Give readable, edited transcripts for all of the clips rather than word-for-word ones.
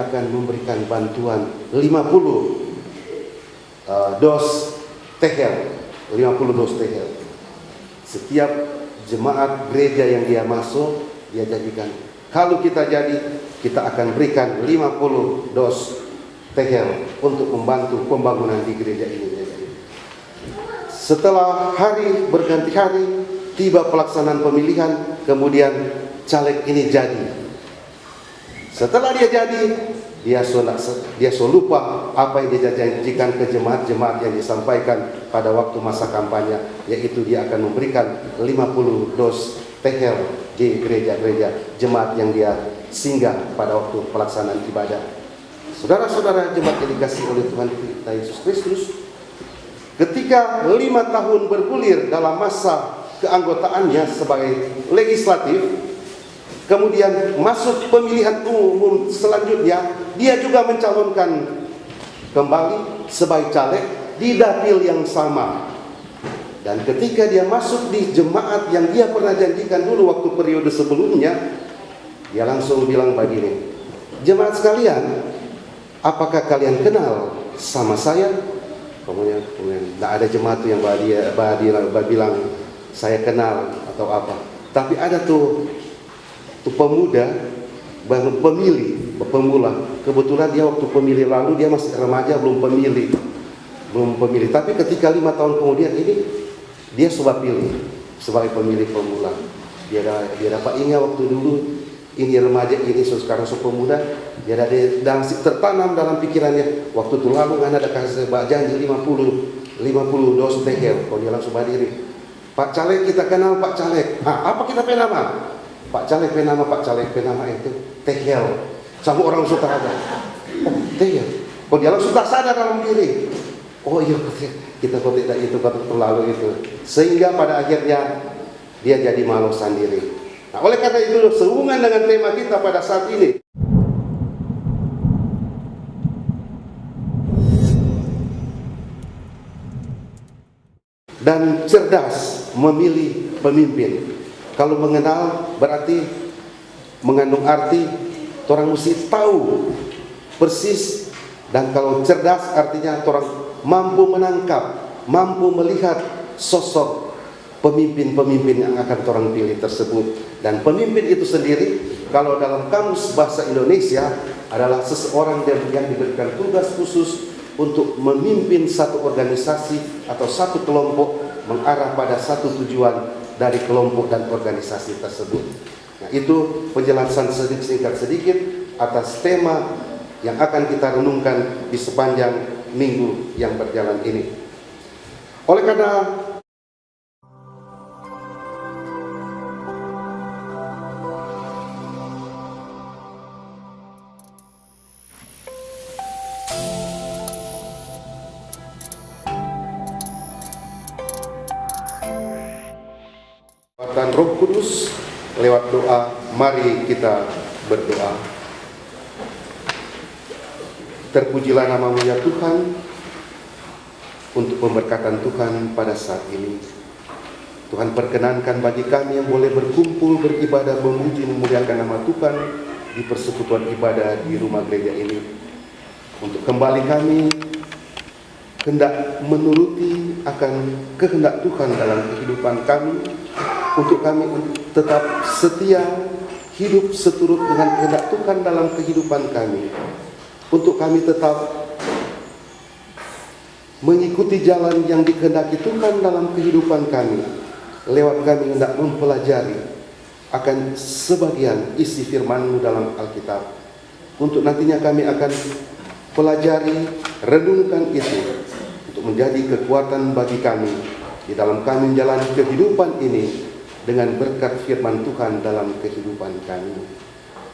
akan memberikan bantuan 50 dos tehel, 50 dos tehel. Setiap jemaat gereja yang dia masuk, dia jadikan. Kalau kita jadi, kita akan berikan 50 dos tehel untuk membantu pembangunan di gereja ini. Setelah hari berganti hari, tiba pelaksanaan pemilihan, kemudian caleg ini jadi. Setelah dia jadi, dia lupa apa yang dia janjikan ke jemaat-jemaat yang disampaikan pada waktu masa kampanye, yaitu dia akan memberikan 50 dos tehel di gereja-gereja jemaat yang dia singgah pada waktu pelaksanaan ibadah. Saudara-saudara jemaat yang dikasihi oleh Tuhan kita Yesus Kristus, ketika 5 tahun bergulir dalam masa keanggotaannya sebagai legislatif, kemudian masuk pemilihan umum selanjutnya, dia juga mencalonkan kembali sebagai caleg di dapil yang sama. Dan ketika dia masuk di jemaat yang dia pernah janjikan dulu waktu periode sebelumnya, dia langsung bilang begini, "Jemaat sekalian, apakah kalian kenal sama saya?" Kemudian tidak ada jemaat yang bilang saya kenal atau apa. Tapi ada tuh pemuda, pemula. Kebetulan dia waktu pemilih lalu dia masih remaja, belum pemilih. Tapi ketika 5 tahun kemudian ini dia coba pilih sebagai pemilih pemula. Dia dapat ingat waktu dulu ini remaja, ini sekarang pemuda. Dia tertanam dalam pikirannya. Waktu itu lalu ada kasih janji 50 dos tehel. Kalau dia langsung berdiri, "Pak Caleg, kita kenal Pak Caleg." Apa kita penama? Pak Caleg penama itu tehel. Sama orang Sutradara. Oh, tehel. Kalau dia langsung tak sadar dalam diri. Oh iya, kita kok tidak itu terlalu itu. Sehingga pada akhirnya dia jadi malu sendiri. Nah, oleh karena itu sehubungan dengan tema kita pada saat ini, dan cerdas memilih pemimpin. Kalau mengenal berarti mengandung arti orang mesti tahu persis, dan kalau cerdas artinya orang mampu menangkap, mampu melihat sosok pemimpin-pemimpin yang akan orang pilih tersebut. Dan pemimpin itu sendiri kalau dalam kamus bahasa Indonesia adalah seseorang yang diberikan tugas khusus untuk memimpin satu organisasi atau satu kelompok mengarah pada satu tujuan dari kelompok dan organisasi tersebut. Nah, itu penjelasan singkat sedikit atas tema yang akan kita renungkan di sepanjang minggu yang berjalan ini. Oleh karena kekuatan Roh Kudus lewat doa, mari kita berdoa. Terpujilah nama-Mu ya Tuhan untuk pemberkatan Tuhan pada saat ini. Tuhan perkenankan bagi kami yang boleh berkumpul, beribadah, memuji, memuliakan nama Tuhan di persekutuan ibadah di rumah gereja ini. Untuk kembali kami hendak menuruti akan kehendak Tuhan dalam kehidupan kami, untuk kami tetap setia hidup seturut dengan kehendak Tuhan dalam kehidupan kami, untuk kami tetap mengikuti jalan yang dikehendaki Tuhan dalam kehidupan kami, lewat kami hendak mempelajari akan sebagian isi firman-Mu dalam Alkitab, untuk nantinya kami akan pelajari, renungkan itu untuk menjadi kekuatan bagi kami di dalam kami menjalani kehidupan ini dengan berkat firman Tuhan dalam kehidupan kami.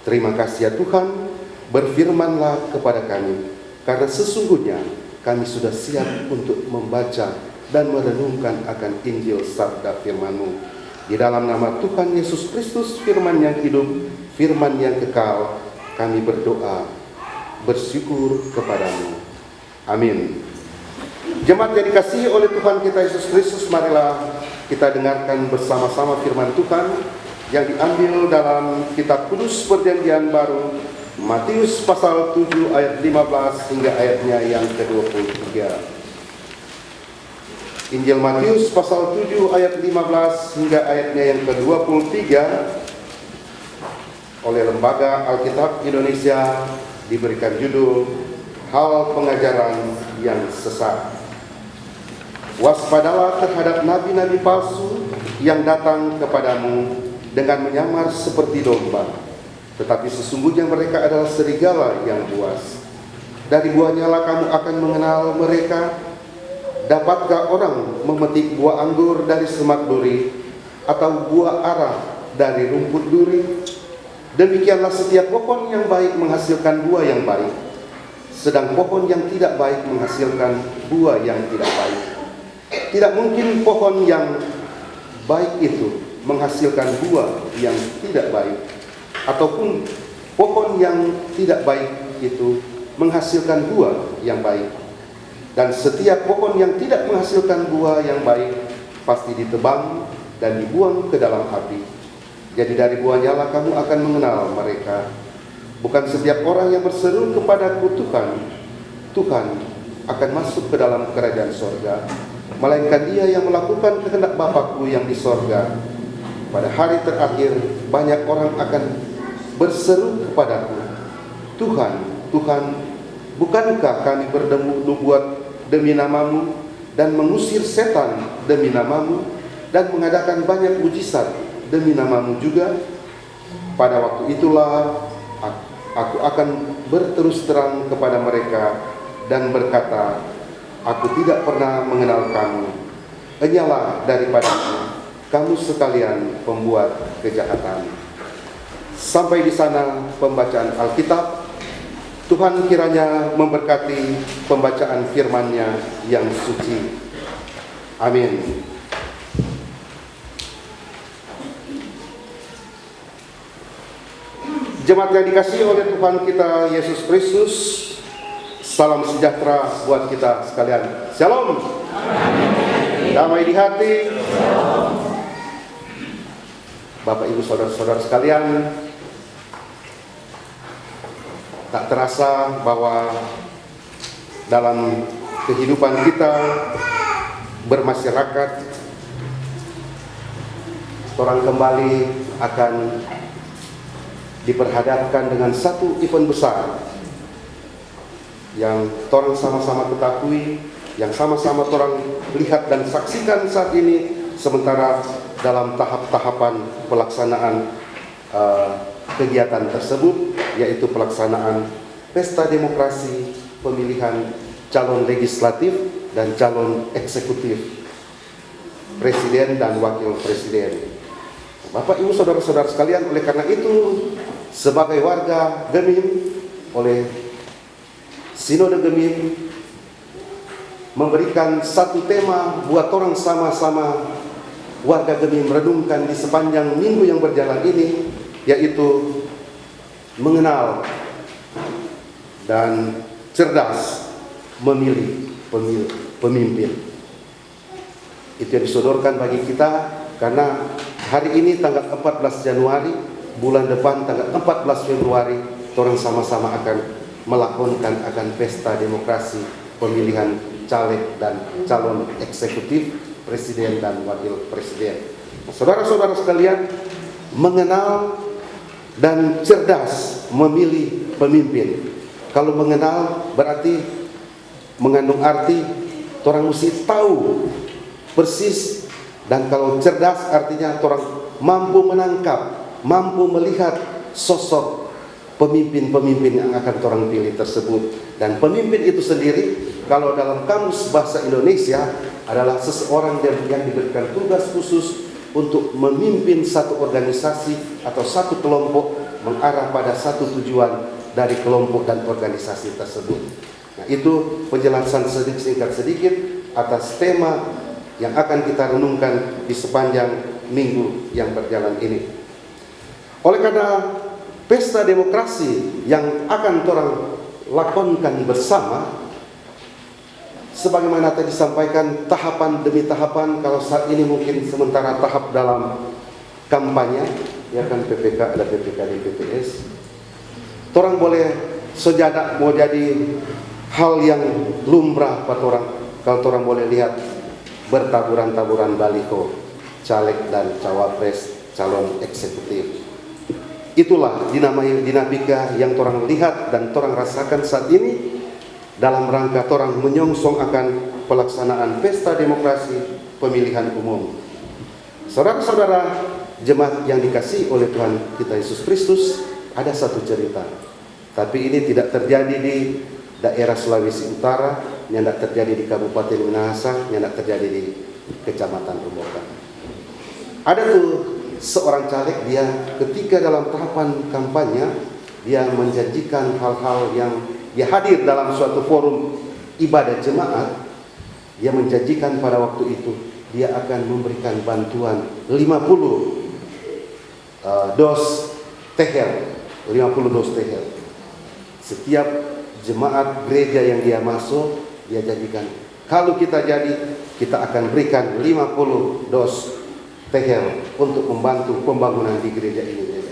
Terima kasih ya Tuhan, berfirmanlah kepada kami, karena sesungguhnya kami sudah siap untuk membaca dan merenungkan akan Injil sabda firman-Mu. Di dalam nama Tuhan Yesus Kristus, firman yang hidup, firman yang kekal, kami berdoa, bersyukur kepadamu. Amin. Jemaat yang dikasihi oleh Tuhan kita Yesus Kristus, marilah kita dengarkan bersama-sama firman Tuhan yang diambil dalam kitab Kudus Perjanjian Baru, Matius pasal 7 ayat 15 hingga ayatnya yang ke-23. Injil Matius pasal 7 ayat 15 hingga ayatnya yang ke-23 oleh Lembaga Alkitab Indonesia diberikan judul Hal Pengajaran yang Sesat. Waspadalah terhadap nabi-nabi palsu yang datang kepadamu dengan menyamar seperti domba, tetapi sesungguhnya mereka adalah serigala yang buas. Dari buahnya lah kamu akan mengenal mereka. Dapatkah orang memetik buah anggur dari semak duri, atau buah ara dari rumput duri? Demikianlah setiap pohon yang baik menghasilkan buah yang baik, sedang pohon yang tidak baik menghasilkan buah yang tidak baik. Tidak mungkin pohon yang baik itu menghasilkan buah yang tidak baik, ataupun pohon yang tidak baik itu menghasilkan buah yang baik. Dan setiap pohon yang tidak menghasilkan buah yang baik pasti ditebang dan dibuang ke dalam api. Jadi dari buahnya lah kamu akan mengenal mereka. Bukan setiap orang yang berseru kepadaku Tuhan, Tuhan, akan masuk ke dalam kerajaan sorga, melainkan dia yang melakukan kehendak Bapa-Ku yang di sorga. Pada hari terakhir banyak orang akan berseru kepadaku, Tuhan, Tuhan, bukankah kami bernubuat demi namamu dan mengusir setan demi namamu dan mengadakan banyak mujizat demi namamu juga? Pada waktu itulah aku akan berterus terang kepada mereka dan berkata, aku tidak pernah mengenal kamu. Enyalah daripadaku, kamu sekalian pembuat kejahatan. Sampai di sana pembacaan Alkitab. Tuhan kiranya memberkati pembacaan firman-Nya yang suci. Amin. Jemaat yang dikasihi oleh Tuhan kita Yesus Kristus, salam sejahtera buat kita sekalian. Shalom. Damai di hati. Bapak, Ibu, saudara-saudara sekalian, tak terasa bahwa dalam kehidupan kita bermasyarakat, orang kembali akan diperhadapkan dengan satu event besar yang orang sama-sama ketahui, yang sama-sama orang lihat dan saksikan saat ini, sementara dalam tahap-tahapan pelaksanaan kegiatan tersebut, yaitu pelaksanaan pesta demokrasi pemilihan calon legislatif dan calon eksekutif, presiden dan wakil presiden. Bapak, Ibu, saudara-saudara sekalian, oleh karena itu sebagai warga Gemim, oleh Sinode Gemim memberikan satu tema buat orang sama-sama warga Gemim merenungkan di sepanjang minggu yang berjalan ini, yaitu mengenal dan cerdas memilih pemimpin. Itu yang disodorkan bagi kita, karena hari ini tanggal 14 Januari, bulan depan tanggal 14 Februari, orang sama-sama akan melakonkan akan pesta demokrasi pemilihan caleg dan calon eksekutif, presiden dan wakil presiden. Saudara-saudara sekalian, mengenal dan cerdas memilih pemimpin. Kalau mengenal berarti mengandung arti orang mesti tahu persis, dan kalau cerdas artinya orang mampu menangkap, mampu melihat sosok pemimpin-pemimpin yang akan orang pilih tersebut. Dan pemimpin itu sendiri kalau dalam kamus bahasa Indonesia adalah seseorang yang diberikan tugas khusus untuk memimpin satu organisasi atau satu kelompok mengarah pada satu tujuan dari kelompok dan organisasi tersebut. Nah, itu penjelasan singkat sedikit atas tema yang akan kita renungkan di sepanjang minggu yang berjalan ini. Oleh karena pesta demokrasi yang akan orang lakonkan bersama, sebagaimana tadi disampaikan, tahapan demi tahapan. Kalau saat ini mungkin sementara tahap dalam kampanye, ya kan, PPK, ada PPK di PPS. Torang boleh sejadak mau jadi hal yang lumrah pada orang. Kalau torang boleh lihat bertaburan-taburan baliho caleg dan cawapres calon eksekutif. Itulah dinamika yang torang lihat dan torang rasakan saat ini dalam rangka torang menyongsong akan pelaksanaan pesta demokrasi pemilihan umum. Saudara-saudara jemaat yang dikasihi oleh Tuhan kita Yesus Kristus, ada satu cerita. Tapi ini tidak terjadi di daerah Sulawesi Utara, yang tidak terjadi di Kabupaten Minahasa, yang tidak terjadi di Kecamatan Rumbokan. Ada tuh seorang caleg, dia ketika dalam tahapan kampanye, dia menjanjikan hal-hal yang dia hadir dalam suatu forum ibadah jemaat. Dia menjanjikan pada waktu itu dia akan memberikan bantuan 50 dos tehel, 50 dos tehel. Setiap jemaat gereja yang dia masuk, dia janjikan, kalau kita jadi, kita akan berikan 50 dos tehel untuk membantu pembangunan di gereja ini.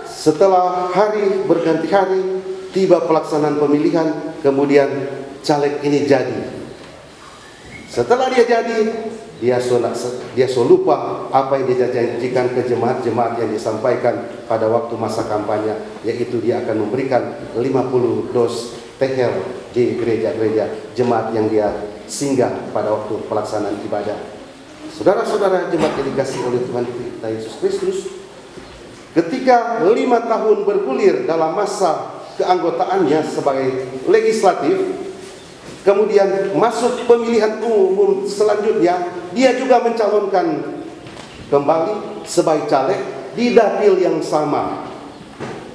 Setelah hari berganti hari, tiba pelaksanaan pemilihan, kemudian caleg ini jadi. Setelah dia jadi, dia lupa apa yang dia janjikan ke jemaat-jemaat yang disampaikan pada waktu masa kampanye, yaitu dia akan memberikan 50 dos tehel di gereja-gereja jemaat yang dia singgah pada waktu pelaksanaan ibadah. Saudara-saudara jemaat yang dikasihi oleh Tuhan kita Yesus Kristus, ketika 5 tahun bergulir dalam masa keanggotaannya sebagai legislatif, kemudian masuk pemilihan umum selanjutnya, dia juga mencalonkan kembali sebagai caleg di dapil yang sama.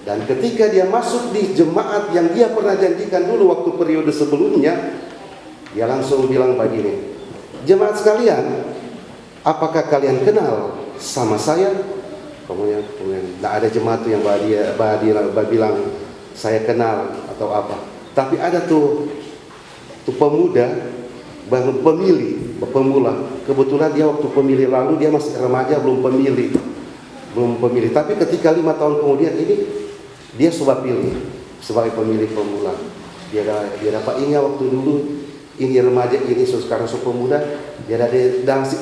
Dan ketika dia masuk di jemaat yang dia pernah janjikan dulu waktu periode sebelumnya, dia langsung bilang begini, jemaat sekalian, apakah kalian kenal sama saya? Kemudian tidak ada jemaat yang bilang saya kenal atau apa. Tapi ada tuh pemuda, pemula. Kebetulan dia waktu pemilih lalu dia masih remaja, belum pemilih. Tapi ketika 5 tahun kemudian ini dia coba pilih sebagai pemilih pemula. Dia dapat ingat waktu dulu ini remaja, ini sekarang pemuda, dia ada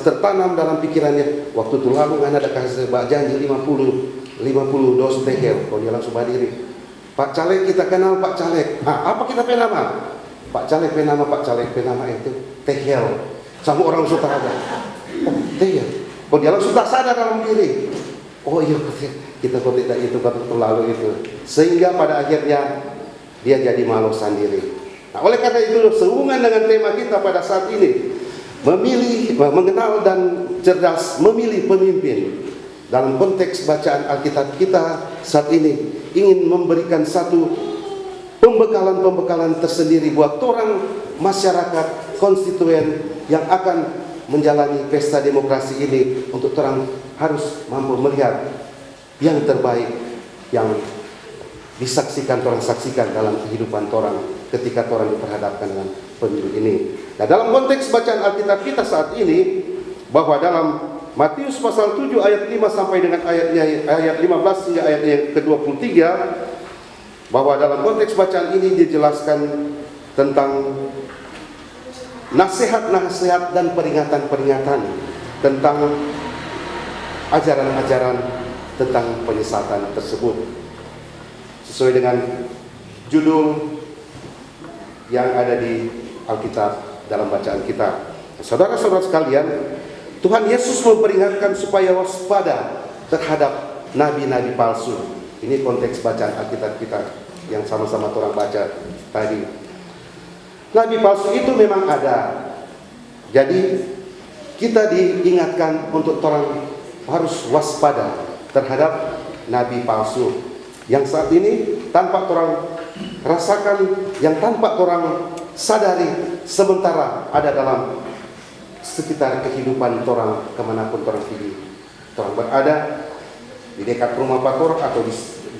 tertanam dalam pikirannya. Waktu itu lalu ada kasih janji 50 dos tehel. Kalau dia langsung berdiri, Pak Caleg kita kenal Pak Caleg. Apa kita penama? Pak Caleg penama itu tehel. Sama orang langsung terada. Oh tehel. Kalau dia langsung tak sadar dalam diri. Oh iya kita kok tidak itu kata terlalu itu. Sehingga pada akhirnya dia jadi malu sendiri. Nah, oleh karena itu sehubungan dengan tema kita pada saat ini, mengenal dan cerdas memilih pemimpin. Dalam konteks bacaan Alkitab kita saat ini ingin memberikan satu pembekalan tersendiri buat orang masyarakat konstituen yang akan menjalani pesta demokrasi ini, untuk orang harus mampu melihat yang terbaik yang disaksikan dalam kehidupan orang ketika orang diperhadapkan dengan pemilu ini. Nah, dalam konteks bacaan Alkitab kita saat ini, bahwa dalam Matius pasal 7 ayat 5 sampai dengan ayat 15 hingga ayat yang ke-23, bahwa dalam konteks bacaan ini dijelaskan tentang nasihat-nasihat dan peringatan-peringatan tentang ajaran-ajaran tentang penyesatan tersebut, sesuai dengan judul yang ada di Alkitab dalam bacaan kita. Saudara-saudara sekalian, Tuhan Yesus memperingatkan supaya waspada terhadap nabi-nabi palsu. Ini konteks bacaan Alkitab kita yang sama-sama orang baca tadi. Nabi palsu itu memang ada. Jadi kita diingatkan untuk orang harus waspada terhadap nabi palsu yang saat ini tanpa orang rasakan, yang tanpa orang sadari, sementara ada dalam sekitar kehidupan orang kemanapun orang pergi. Orang berada di dekat rumah pator atau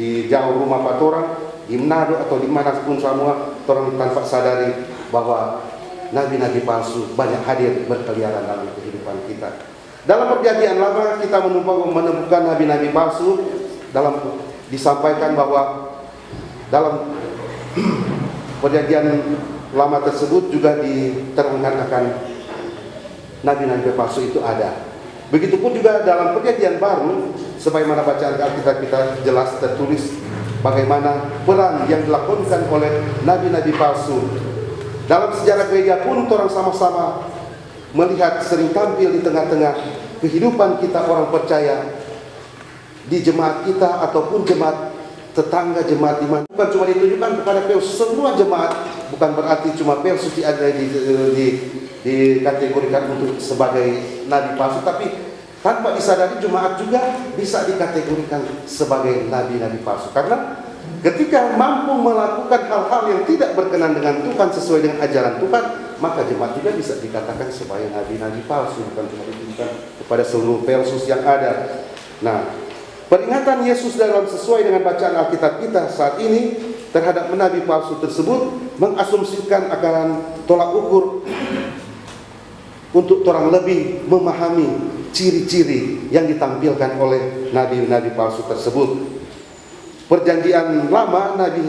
di jauh rumah pator, di Manado atau di mana pun semua, orang tanpa sadari bahwa nabi-nabi palsu banyak hadir berkeliaran dalam kehidupan kita. Dalam perjanjian lama kita menemukan nabi-nabi palsu. Disampaikan bahwa dalam perjanjian lama tersebut juga diterangkan akan nabi-nabi palsu itu ada. Begitupun juga dalam perjanjian baru, sebagaimana bacaan Alkitab kita jelas tertulis bagaimana peran yang dilakukan oleh nabi-nabi palsu. Dalam sejarah gereja pun orang sama-sama melihat sering tampil di tengah-tengah kehidupan kita orang percaya, di jemaat kita ataupun jemaat tetangga, jemaat di mana. Bukan cuma ditujukan kepada Persus, semua jemaat, bukan berarti cuma Persus ada dikategorikan untuk sebagai nabi palsu, tapi tanpa disadari jemaat juga bisa dikategorikan sebagai nabi-nabi palsu. Karena ketika mampu melakukan hal-hal yang tidak berkenan dengan Tuhan sesuai dengan ajaran Tuhan, maka jemaat juga bisa dikatakan sebagai nabi-nabi palsu, bukan cuma ditujukan kepada seluruh Persus yang ada. Nah, peringatan Yesus dalam sesuai dengan bacaan Alkitab kita saat ini terhadap nabi palsu tersebut mengasumsikan akan tolak ukur untuk orang lebih memahami ciri-ciri yang ditampilkan oleh nabi-nabi palsu tersebut. Perjanjian lama, nabi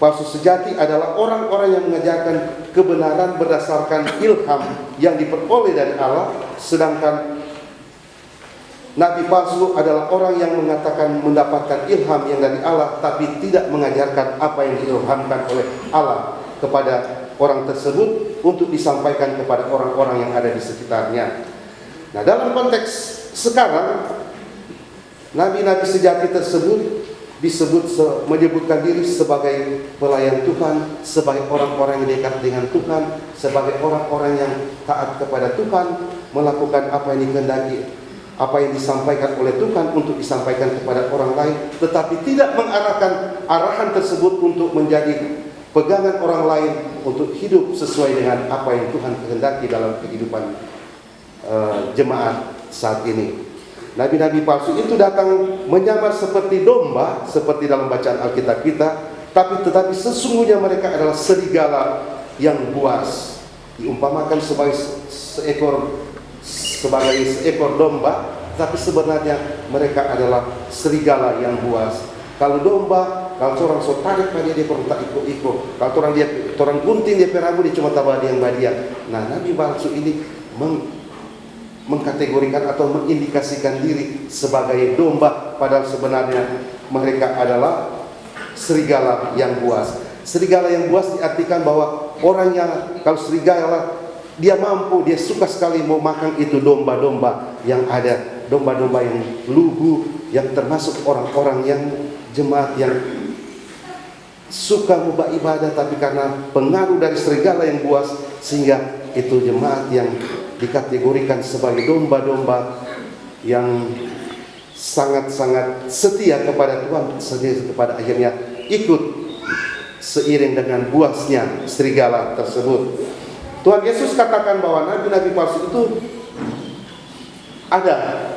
palsu sejati adalah orang-orang yang mengajarkan kebenaran berdasarkan ilham yang diperoleh dari Allah, sedangkan nabi palsu adalah orang yang mengatakan mendapatkan ilham yang dari Allah tapi tidak mengajarkan apa yang diilhamkan oleh Allah kepada orang tersebut untuk disampaikan kepada orang-orang yang ada di sekitarnya. Nah, dalam konteks sekarang, nabi-nabi sejati tersebut menyebutkan diri sebagai pelayan Tuhan, sebagai orang-orang yang dekat dengan Tuhan, sebagai orang-orang yang taat kepada Tuhan, melakukan apa yang dikehendaki, apa yang disampaikan oleh Tuhan untuk disampaikan kepada orang lain, tetapi tidak mengarahkan arahan tersebut untuk menjadi pegangan orang lain untuk hidup sesuai dengan apa yang Tuhan kehendaki dalam kehidupan jemaat saat ini. Nabi-nabi palsu itu datang menyamar seperti domba, seperti dalam bacaan Alkitab kita, tetapi sesungguhnya mereka adalah serigala yang buas. Diumpamakan sebagai seekor domba, tapi sebenarnya mereka adalah serigala yang buas. Kalau domba, kalau orang so tarik pada dia perlu tak ikut-ikut. Kalau orang gunting dia peramu dia cuma tabah yang badian. Nah, nabi palsu ini mengkategorikan atau mengindikasikan diri sebagai domba, padahal sebenarnya mereka adalah serigala yang buas. Serigala yang buas diartikan bahwa orang yang, kalau serigala dia mampu, dia suka sekali mau makan itu domba-domba yang ada, domba-domba yang lugu, yang termasuk orang-orang yang jemaat yang suka beribadah, tapi karena pengaruh dari serigala yang buas sehingga itu jemaat yang dikategorikan sebagai domba-domba yang sangat-sangat setia kepada Tuhan, setia kepada akhirnya ikut seiring dengan buasnya serigala tersebut. Tuhan Yesus katakan bahwa nabi-nabi palsu itu ada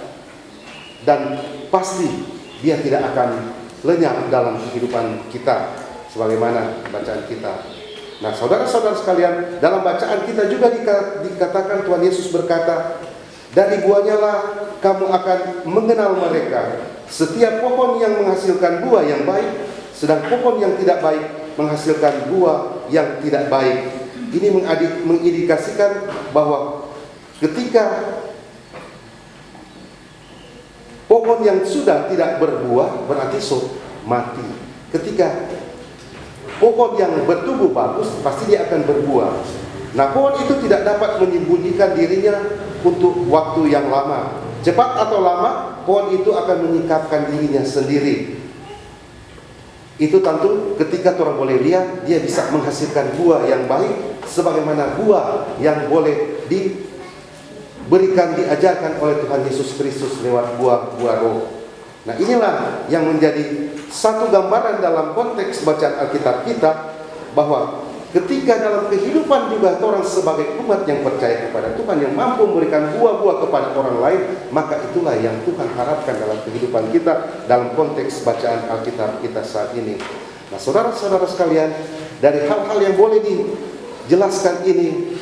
dan pasti dia tidak akan lenyap dalam kehidupan kita sebagaimana bacaan kita. Nah, saudara-saudara sekalian, dalam bacaan kita juga dikatakan Tuhan Yesus berkata, dari buahnya lah kamu akan mengenal mereka. Setiap pohon yang menghasilkan buah yang baik, sedang pohon yang tidak baik menghasilkan buah yang tidak baik. Ini mengindikasikan bahwa ketika pohon yang sudah tidak berbuah berarti mati. Ketika pohon yang bertumbuh bagus pasti dia akan berbuah. Nah, pohon itu tidak dapat menyembunyikan dirinya untuk waktu yang lama. Cepat atau lama, pohon itu akan menyingkapkan dirinya sendiri. Itu tentu ketika orang boleh lihat, dia bisa menghasilkan buah yang baik, sebagaimana buah yang boleh diberikan, diajarkan oleh Tuhan Yesus Kristus lewat buah-buah roh. Nah, inilah yang menjadi satu gambaran dalam konteks bacaan Alkitab kita, bahwa ketika dalam kehidupan juga orang sebagai umat yang percaya kepada Tuhan, yang mampu memberikan buah-buah kepada orang lain, maka itulah yang Tuhan harapkan dalam kehidupan kita dalam konteks bacaan Alkitab kita saat ini. Nah, saudara-saudara sekalian, dari hal-hal yang boleh dijelaskan ini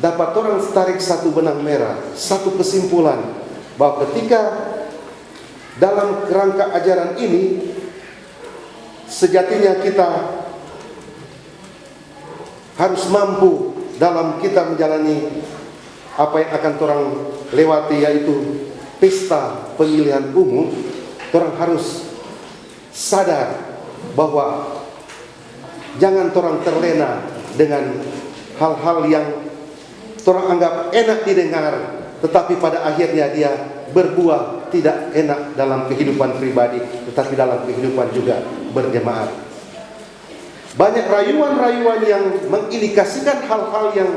dapat orang tarik satu benang merah, satu kesimpulan, bahwa ketika dalam kerangka ajaran ini sejatinya kita harus mampu dalam kita menjalani apa yang akan orang lewati, yaitu pesta pemilihan umum. Orang harus sadar bahwa jangan orang terlena dengan hal-hal yang orang anggap enak didengar, tetapi pada akhirnya dia berbuah tidak enak dalam kehidupan pribadi, tetapi dalam kehidupan juga berjemaat. Banyak rayuan-rayuan yang mengindikasikan hal-hal yang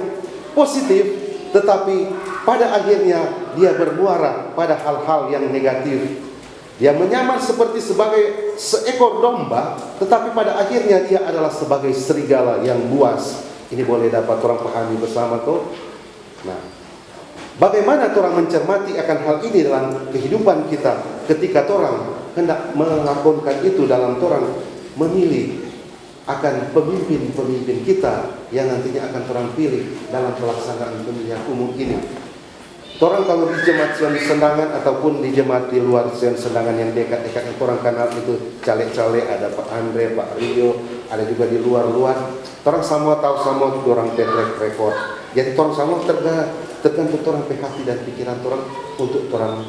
positif, tetapi pada akhirnya dia bermuara pada hal-hal yang negatif. Dia menyamar seperti sebagai seekor domba, tetapi pada akhirnya dia adalah sebagai serigala yang buas. Ini boleh dapat orang pahami bersama tuh. Nah, bagaimana orang mencermati akan hal ini dalam kehidupan kita ketika orang hendak melakukan itu dalam orang memilih akan pemimpin-pemimpin kita yang nantinya akan orang pilih dalam pelaksanaan pemilihan umum ini. Orang kalau di jemaat sendangan ataupun di jemaat di luar sendangan yang dekat-dekat yang orang kenal itu caleg-caleg, ada Pak Andre, Pak Rio, ada juga di luar-luar. Orang semua tahu semua orang track record. Jadi orang semua tergantung orang hati dan pikiran orang untuk orang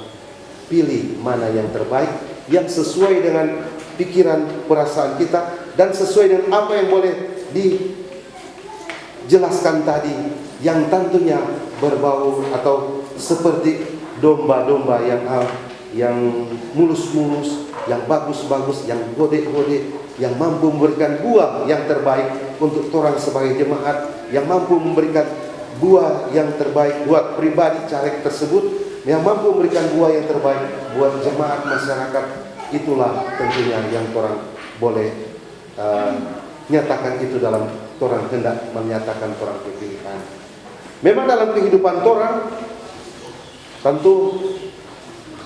pilih mana yang terbaik, yang sesuai dengan pikiran perasaan kita dan sesuai dengan apa yang boleh dijelaskan tadi, yang tentunya berbau atau seperti domba-domba yang mulus-mulus, yang bagus-bagus, yang gode-gode, yang mampu memberikan buah yang terbaik untuk orang sebagai jemaat, yang mampu memberikan buah yang terbaik buat pribadi caleg tersebut, yang mampu memberikan buah yang terbaik buat jemaat masyarakat. Itulah tentunya yang orang boleh nyatakan itu dalam orang hendak menyatakan orang pilihan. Memang dalam kehidupan orang tentu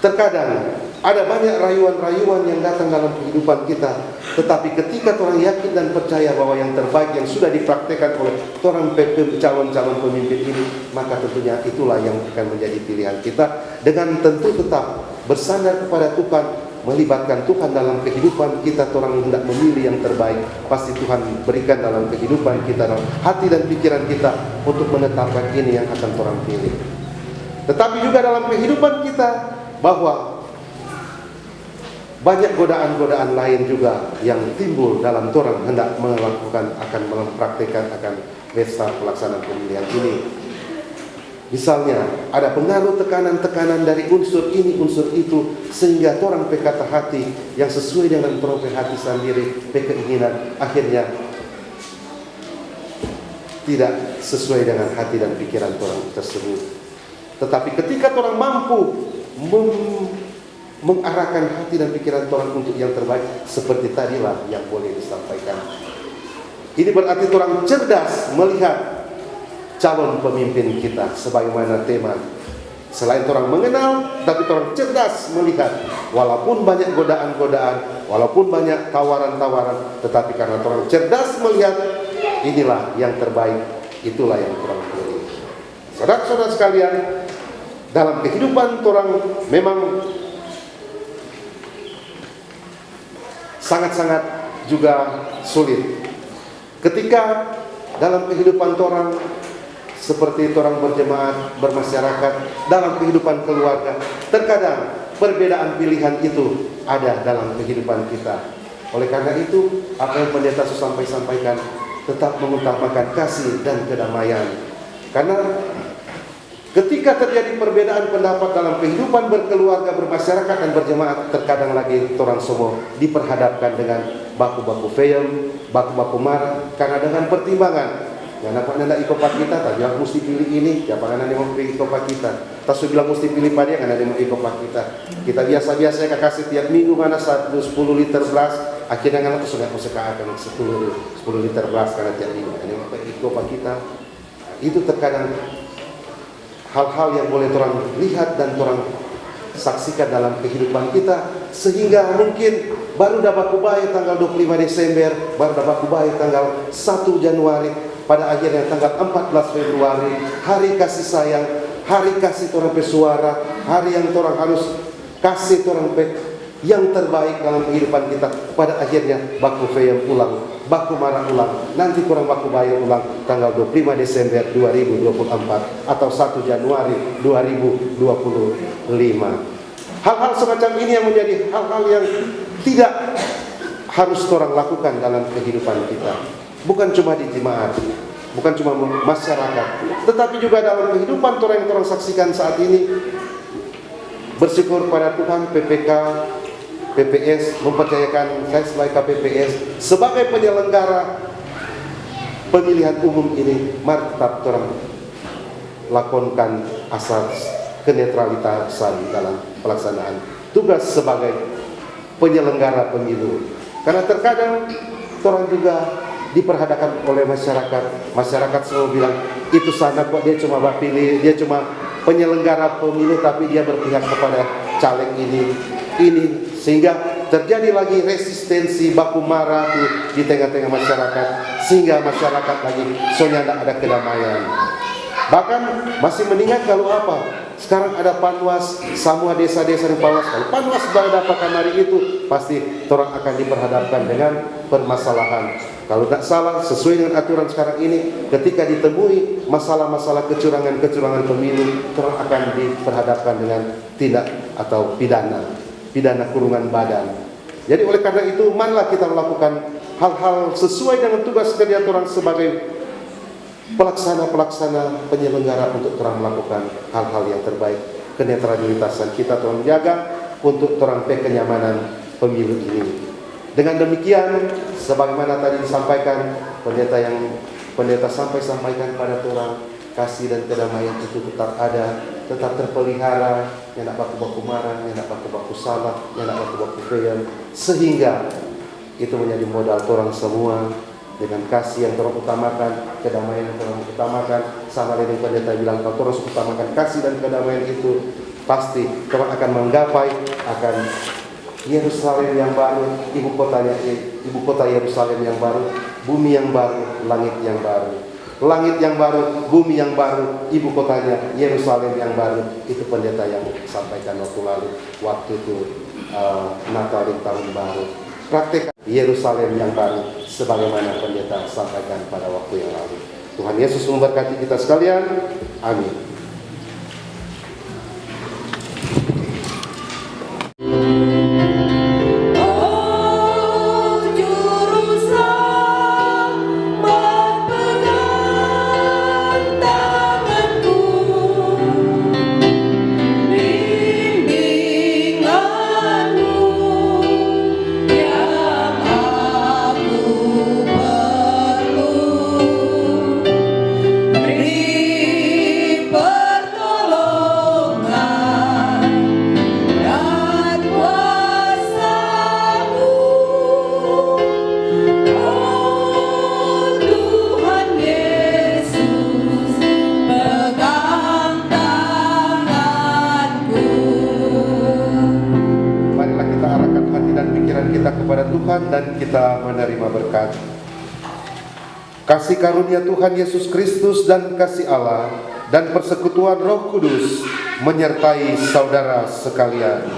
terkadang ada banyak rayuan-rayuan yang datang dalam kehidupan kita, tetapi ketika orang yakin dan percaya bahwa yang terbaik yang sudah dipraktekkan oleh orang calon-calon pemimpin ini, maka tentunya itulah yang akan menjadi pilihan kita, dengan tentu tetap bersandar kepada Tuhan, melibatkan Tuhan dalam kehidupan kita. Orang hendak memilih yang terbaik, pasti Tuhan berikan dalam kehidupan kita, dalam hati dan pikiran kita untuk menetapkan ini yang akan orang pilih. Tetapi juga dalam kehidupan kita bahwa banyak godaan-godaan lain juga yang timbul dalam orang hendak melakukan akan mempraktikkan akan pesta pelaksanaan pemilihan ini. Misalnya ada pengaruh tekanan-tekanan dari unsur ini unsur itu, sehingga orang kata hati yang sesuai dengan orang hati sendiri, keinginan akhirnya tidak sesuai dengan hati dan pikiran orang tersebut. Tetapi ketika orang mampu mengarahkan hati dan pikiran orang untuk yang terbaik, seperti tadilah yang boleh disampaikan. Ini berarti orang cerdas melihat calon pemimpin kita, sebagaimana tema. Selain orang mengenal, tapi orang cerdas melihat, walaupun banyak godaan-godaan, walaupun banyak tawaran-tawaran, tetapi karena orang cerdas melihat, inilah yang terbaik, itulah yang orang pilih. Saudara-saudara sekalian, dalam kehidupan orang memang sangat-sangat juga sulit. Ketika dalam kehidupan orang seperti orang berjemaat, bermasyarakat, dalam kehidupan keluarga, terkadang perbedaan pilihan itu ada dalam kehidupan kita. Oleh karena itu, apa yang pendeta sampaikan, tetap mengutamakan kasih dan kedamaian. Karena ketika terjadi perbedaan pendapat dalam kehidupan berkeluarga, bermasyarakat dan berjemaat, terkadang lagi orang semua diperhadapkan dengan baku-baku film, baku-baku marah, karena dengan pertimbangan yang nak ikopat kita, tak bilang mesti pilih ini, ya panganan yang mau pilih ikopat kita. Tak bilang mesti pilih pada yang ada yang mau ikopat kita. Kita biasa-biasa kasih tiap minggu mana 10 liter beras, akhirnya kan sudah akan 10 liter beras karena tiap minggu. Ini mau ikopat kita. Itu terkadang hal-hal yang boleh orang lihat dan orang saksikan dalam kehidupan kita, sehingga mungkin baru dapat kubaya tanggal 25 Desember, baru dapat kubaya tanggal 1 Januari, pada akhirnya tanggal 14 Februari, hari kasih sayang, hari kasih orang pesuara, hari yang orang harus kasih orang yang terbaik dalam kehidupan kita. Pada akhirnya baku feyem ulang, baku marah ulang, nanti kurang baku bayar ulang tanggal 25 Desember 2024 atau 1 Januari 2025. Hal-hal semacam ini yang menjadi hal-hal yang tidak harus orang lakukan dalam kehidupan kita. Bukan cuma di jemaat, bukan cuma masyarakat, tetapi juga dalam kehidupan orang yang orang saksikan saat ini. Bersyukur pada Tuhan, PPK, PPS mempercayakan saya sebagai KPPS sebagai penyelenggara pemilihan umum ini. Mari tetap orang lakonkan asas kenetralitasan dalam pelaksanaan tugas sebagai penyelenggara pemilu. Karena terkadang orang juga diperhadapkan oleh masyarakat. Masyarakat selalu bilang, itu sana kok dia cuma pilih, dia cuma penyelenggara pemilu tapi dia berpihak kepada caleg ini. Sehingga terjadi lagi resistensi baku marah di tengah-tengah masyarakat, sehingga masyarakat lagi soalnya tidak ada kedamaian. Bahkan masih mendingan kalau apa? Sekarang ada panwas, semua desa-desa di panwas. Kalau panwas berhadapan hari itu, pasti orang akan diperhadapkan dengan permasalahan. Kalau tidak salah, sesuai dengan aturan sekarang ini, ketika ditemui masalah-masalah kecurangan pemilu, orang akan diperhadapkan dengan tindak atau pidana kurungan badan. Jadi oleh karena itu, marilah kita melakukan hal-hal sesuai dengan tugas kerja orang sebagai pelaksana penyelenggara untuk orang melakukan hal-hal yang terbaik. Kenetralitasan kita orang jaga untuk orang kenyamanan pemilu ini. Dengan demikian, sebagaimana tadi disampaikan, pendeta sampaikan pada orang, kasih dan kedamaian itu tetap ada, tetap terpelihara, yang tak baku marah, yang tak baku salah, yang tak baku feyem, sehingga itu menjadi modal orang semua. Dengan kasih yang terus utamakan, kedamaian yang terus utamakan, sama dengan pendeta bilang, kalau terus utamakan kasih dan kedamaian itu, pasti orang akan menggapai akan Yerusalem yang baru, ibu kota Yerusalem yang baru, bumi yang baru, langit yang baru. Langit yang baru, bumi yang baru, ibu kotanya Yerusalem yang baru. Itu pendeta yang sampaikan waktu lalu, waktu itu Natal dan tahun baru. Praktek Yerusalem yang baru, sebagaimana pendeta sampaikan pada waktu yang lalu. Tuhan Yesus memberkati kita sekalian. Amin. Dan kita menerima berkat. Kasih karunia Tuhan Yesus Kristus dan kasih Allah dan persekutuan Roh Kudus menyertai saudara sekalian.